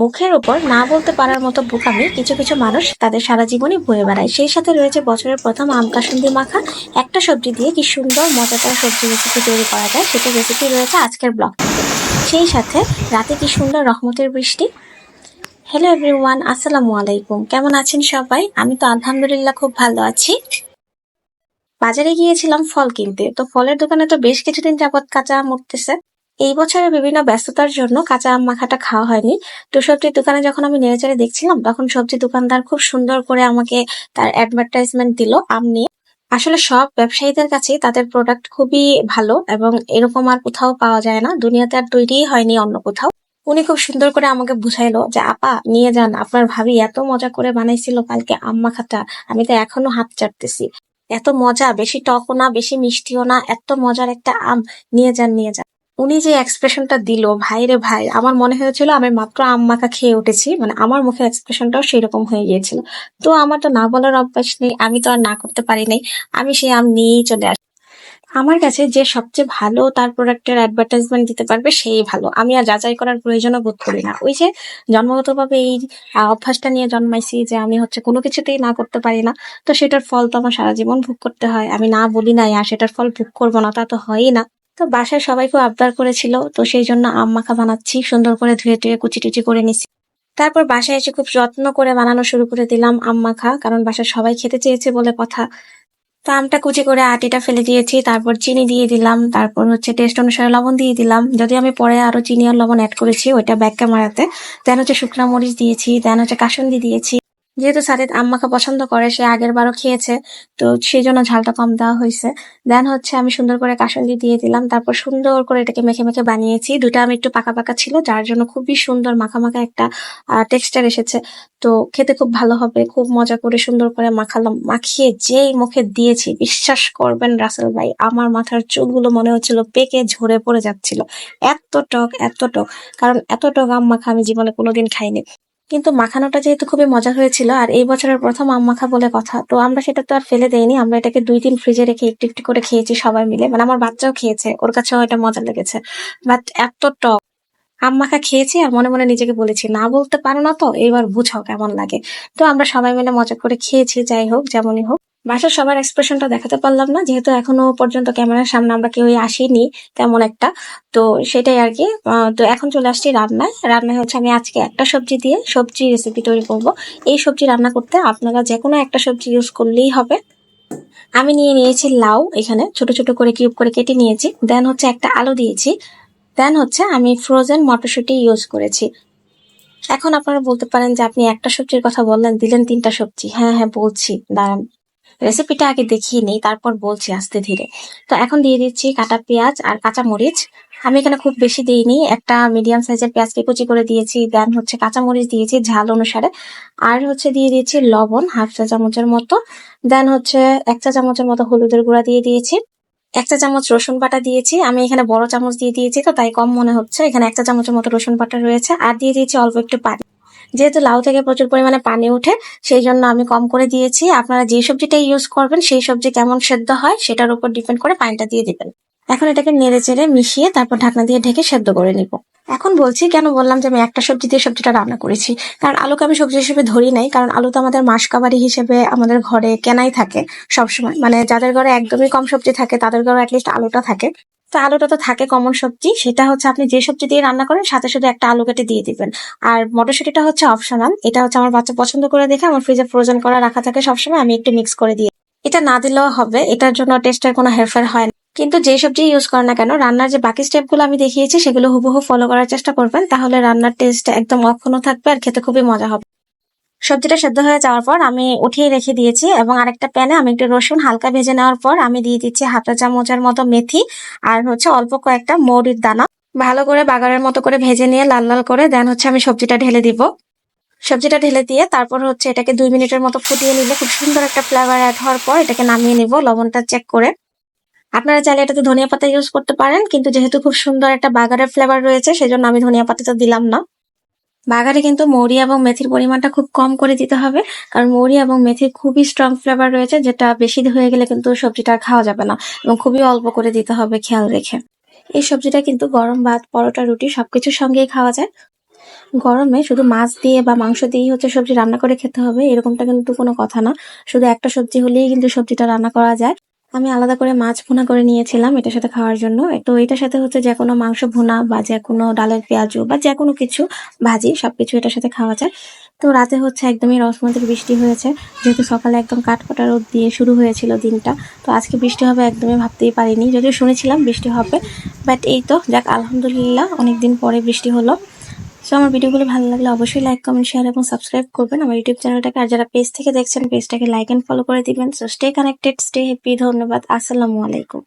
মুখের ওপর না বলতে পারার মতো বোকামি কিছু কিছু মানুষ তাদের সারা জীবনই বয়ে বেড়ায়। সেই সাথে রয়েছে বছরের প্রথম আম কাসুন্দি মাখা। একটা সবজি দিয়ে কি সুন্দর মজাদার সবজি রেসিপি তৈরি করা যায়, সেটা রেসিপি রয়েছে আজকের ব্লগটিতে। সেই সাথে রাতে কি সুন্দর রহমতের বৃষ্টি। হ্যালো এভরিওয়ান, আসসালামু আলাইকুম। কেমন আছেন সবাই? আমি তো আলহামদুলিল্লাহ খুব ভালো আছি। বাজারে গিয়েছিলাম ফল কিনতে, তো ফলের দোকানে তো বেশ কিছুদিন যাবৎ কাঁচা আম উঠতেছে। এই বছরের বিভিন্ন ব্যস্ততার জন্য কাঁচা আম মাখাটা খাওয়া হয়নি। তো সবজির দোকানে যখন আমি নেড়েচেড়ে দেখছিলাম, তখন সবজি দোকানদার খুব সুন্দর করে আমাকে তার অ্যাডভার্টাইজমেন্ট দিল আম নিয়ে। আসলে সব ব্যবসায়ীদের কাছেই তাদের প্রোডাক্ট খুবই ভালো এবং এরকম আর কোথাও পাওয়া যায় না, দুনিয়াতে আর তৈরিই হয়নি অন্য কোথাও। উনি খুব সুন্দর করে আমাকে বুঝাইলো যে আপা নিয়ে যান, আপনার ভাবি এত মজা করে বানাইছিল কালকে আম মাখাটা, আমি তো এখনো হাত চাটতেছি। এত মজা, বেশি টকও না বেশি মিষ্টিও না, এত মজার একটা আম, নিয়ে যান নিয়ে যান। উনি যে এক্সপ্রেশনটা দিল, ভাই রে ভাই, আমার মনে হয়েছিল আমি মাত্র আম মাখা খেয়ে উঠেছি, মানে আমার মুখের এক্সপ্রেশনটাও সেরকম হয়ে গিয়েছিল। তো আমার তো না বলার অভ্যাস নেই, আমি তো আর না করতে পারি নাই। আমি সেই আম নিয়েই চলে আসি। আমার কাছে যে সবচেয়ে ভালো তার প্রোডাক্টের অ্যাডভার্টাইজমেন্ট দিতে পারবে সেই ভালো, আমি আর যাচাই করার প্রয়োজনও বোধ করি না। ওই যে জন্মগতভাবে এই অভ্যাসটা নিয়ে জন্মাইছি যে আমি হচ্ছে কোনো কিছুতেই না করতে পারি না। তো সেটার ফল তো আমার সারা জীবন ভোগ করতে হয়। আমি না বলি নাই আর সেটার ফল ভোগ করবো না, তা তো হয়ই না। তো বাসায় সবাই খুব আবদার করেছিল, তো সেই জন্য আম মাখা বানাচ্ছি, সুন্দর করে ধুয়ে টুয়ে কুচি টুচি করে নিছি। তারপর বাসায় এসে খুব যত্ন করে বানানো শুরু করে দিলাম আম মাখা, কারণ বাসায় সবাই খেতে চেয়েছে বলে কথা। তো আমটা কুচি করে আটিটা ফেলে দিয়েছি, তারপর চিনি দিয়ে দিলাম, তারপর হচ্ছে টেস্ট অনুসারে লবণ দিয়ে দিলাম। যদি আমি পরে আরো চিনি আর লবণ অ্যাড করেছি, ওইটা ব্যাক ক্যামেরাতে। দেন হচ্ছে শুকনা মরিচ দিয়েছি, দেন হচ্ছে কাসুন্দি দিয়েছি। যেহেতু সাদিদ আম মাখা পছন্দ করে, সে আগের বারও খেয়েছে, তো সেই জন্য ঝালটা কম দেওয়া হয়েছে। দেন হচ্ছে আমি সুন্দর করে কাসুন্দি দিয়ে দিলাম, তারপর সুন্দর করে এটাকে মেখে মেখে বানিয়েছি। দুটা আমি একটু পাকা পাকা ছিল, যার জন্য খুবই সুন্দর মাখা মাখা একটা টেক্সচার এসেছে। তো খেতে খুব ভালো হবে। খুব মজা করে সুন্দর করে মাখালাম, মাখিয়ে যেই মুখে দিয়েছি, বিশ্বাস করবেন রাসেল ভাই, আমার মাথার চুলগুলো মনে হচ্ছিল পেকে ঝরে পড়ে যাচ্ছিল। এত টক এত টক, কারণ এত টক আম মাখা আমি জীবনে কোনোদিন খাইনি। কিন্তু মাখানোটা যেহেতু খুবই মজা হয়েছিল, আর এই বছরের প্রথম আম মাখা বলে কথা, তো আমরা সেটা তো আর ফেলে দেইনি। আমরা এটাকে 2 দিন ফ্রিজে রেখে একটু একটু করে খেয়েছি সবাই মিলে, মানে আমার বাচ্চাও খেয়েছে, ওর কাছেও এটা মজা লেগেছে। বাট এত টক। আম মাখা খেয়েছি আর মনে মনে নিজেকে বলেছি, না বলতে পারো না তো, এবার বুঝাও কেমন লাগে। তো আমরা সবাই মিলে মজা করে খেয়েছি, যাই হোক যেমনই হোক। বাসার সবার এক্সপ্রেশনটা দেখাতে পারলাম না, যেহেতু এখনো পর্যন্ত ক্যামেরার সামনে আমরা কেউই আসিনি তেমন একটা। তো সেটাই আর কি। তো এখন চলে আসছি রান্নায়। রান্নায় হচ্ছে আমি আজকে একটা সবজি দিয়ে সবজি রেসিপি তৈরি করব। এই সবজি রান্না করতে আপনারা যে কোনো একটা সবজি ইউজ করলেই হবে। আমি নিয়ে নিয়েছি লাউ, এখানে ছোট ছোট করে কিউব করে কেটে নিয়েছি। দেন হচ্ছে একটা আলু দিয়েছি। দেন হচ্ছে আমি ফ্রোজেন মটরশুঁটি ইউজ করেছি। এখন আপনারা বলতে পারেন যে আপনি একটা সবজির কথা বললেন, দিলেন 3টা সবজি। হ্যাঁ হ্যাঁ বলছি, দাঁড়ান, রেসিপিটা আগে দেখিয়ে নেই, তারপর বলছি আস্তে ধীরে। তো এখন দিয়ে দিচ্ছি কাটা পেঁয়াজ আর কাঁচা মরিচ। আমি এখানে খুব বেশি দিইনি, একটা মিডিয়াম সাইজের পেঁয়াজকে কুচি করে দিয়েছি। দেন হচ্ছে কাঁচা মরিচ দিয়েছি ঝাল অনুসারে। আর হচ্ছে দিয়ে দিয়েছি লবণ 1/2 চা চামচের মতো। দেন হচ্ছে 1 চা চামচের মতো হলুদের গুঁড়া দিয়ে দিয়েছি। 1 চা চামচ রসুন বাটা দিয়েছি। আমি এখানে বড় চামচ দিয়ে দিয়েছি, তো তাই কম মনে হচ্ছে। এখানে 1 চা চামচের মতো রসুন বাটা রয়েছে। আর দিয়ে দিয়েছি অল্প একটু পানি। যেহেতু লাউ থেকে প্রচুর পরিমাণে পানি ওঠে, সেই জন্য আমি কম করে দিয়েছি। আপনারা যে সবজিটা ইউজ করবেন সেই সবজি কেমন সেদ্ধ হয় সেটার উপর ডিপেন্ড করে পানিটা দিয়ে দিবেন। এখন এটাকে নেড়ে চেড়ে মিশিয়ে তারপর ঢাকনা দিয়ে ঢেকে সেদ্ধ করে নিব। এখন বলছি কেন বললাম যে আমি একটা সবজি দিয়ে সবজিটা রান্না করেছি। কারণ আলুকে আমি সবজি হিসেবে ধরি নাই, কারণ আলু তো আমাদের মাসকাবারি হিসেবে আমাদের ঘরে কেনাই থাকে সবসময়। মানে যাদের ঘরে একদমই কম সবজি থাকে তাদের ঘরে অ্যাটলিস্ট আলুটা থাকে। তো আলুটা তো থাকে কমন সবজি, সেটা হচ্ছে আপনি যে সবজি দিয়ে রান্না করেন সাথে শুধু একটা আলু কেটে দিয়ে দিবেন। আর মটরশুঁটিটা হচ্ছে অপশনাল, এটা হচ্ছে আমার বাচ্চা পছন্দ করে দেখে আমার ফ্রিজে ফ্রোজেন করা রাখা থাকে সবসময়, আমি একটু মিক্স করে দিই। এটা না দিলেও হবে, এটার জন্য টেস্টের কোনো হেরফের হয় না। কিন্তু যে সবজি ইউজ করেন না কেন, রান্নার যে বাকি স্টেপগুলো আমি দেখিয়েছি সেগুলো হুবহু ফলো করার চেষ্টা করবেন, তাহলে রান্নার টেস্ট একদম অক্ষুণ্ণ থাকবে আর খেতে খুবই মজা হবে। সবজিটা সেদ্ধ হয়ে যাওয়ার পর আমি উঠিয়ে রেখে দিয়েছি, এবং আরেকটা প্যানে আমি একটু রসুন হালকা ভেজে নেওয়ার পর আমি দিয়ে দিচ্ছি 1/2 চা চামচের মতো মেথি। আর হচ্ছে অল্প কয়েকটা মৌরির দানা। ভালো করে বাগারের মতো করে ভেজে নিয়ে লাল লাল করে দেন হচ্ছে আমি সবজিটা ঢেলে দিব। সবজিটা ঢেলে দিয়ে তারপর হচ্ছে এটাকে 2 মিনিটের মতো ফুটিয়ে নিলে খুব সুন্দর একটা ফ্লেভার অ্যাড হওয়ার পর এটাকে নামিয়ে নিব লবণটা চেক করে। আপনারা চাইলে এটাতে ধনিয়া পাতা ইউজ করতে পারেন, কিন্তু যেহেতু খুব সুন্দর একটা বাগারের ফ্লেভার রয়েছে সেজন্য আমি ধনিয়া পাতাটা দিলাম না। বাগারে কিন্তু মৌরি এবং মেথির পরিমাণটা খুব কম করে দিতে হবে, কারণ মৌরি এবং মেথির খুবই স্ট্রং ফ্লেভার রয়েছে, যেটা বেশি হয়ে গেলে কিন্তু সবজিটা আর খাওয়া যাবে না, এবং খুবই অল্প করে দিতে হবে খেয়াল রেখে। এই সবজিটা কিন্তু গরম ভাত, পরোটা, রুটি সবকিছুর সঙ্গেই খাওয়া যায়। গরমে শুধু মাছ দিয়ে বা মাংস দিয়েই হচ্ছে সবজি রান্না করে খেতে হবে এরকমটা কিন্তু কোনো কথা না। শুধু একটা সবজি হলেই কিন্তু সবজিটা রান্না করা যায়। আমি আলাদা করে মাছ ভুনা করে নিয়েছিলাম এটার সাথে খাওয়ার জন্য। তো এটার সাথে হচ্ছে যে কোনো মাংস ভুনা বা যে কোনো ডালের পেঁয়াজু বা যে কোনো কিছু ভাজি সবকিছু এটার সাথে খাওয়া যায়। তো রাতে হচ্ছে একদমই রসমতের বৃষ্টি হয়েছে, যেহেতু সকালে একদম কাঠফাটা রোদ দিয়ে শুরু হয়েছিল দিনটা। তো আজকে বৃষ্টি হবে একদমই ভাবতেই পারিনি, যদিও শুনেছিলাম বৃষ্টি হবে, বাট এই তো যাক আলহামদুলিল্লাহ অনেকদিন পরে বৃষ্টি হলো। সো আমার ভিডিওগুলো ভালো লাগলে অবশ্যই লাইক, কমেন্ট, শেয়ার এবং সাবস্ক্রাইব করবেন আমার ইউটিউব চ্যানেলটাকে। আর যারা পেজ থেকে দেখছেন পেজটাকে লাইক এন্ড ফলো করে দিবেন। So stay connected, stay happy. ধন্যবাদ। আসসালামু আলাইকুম।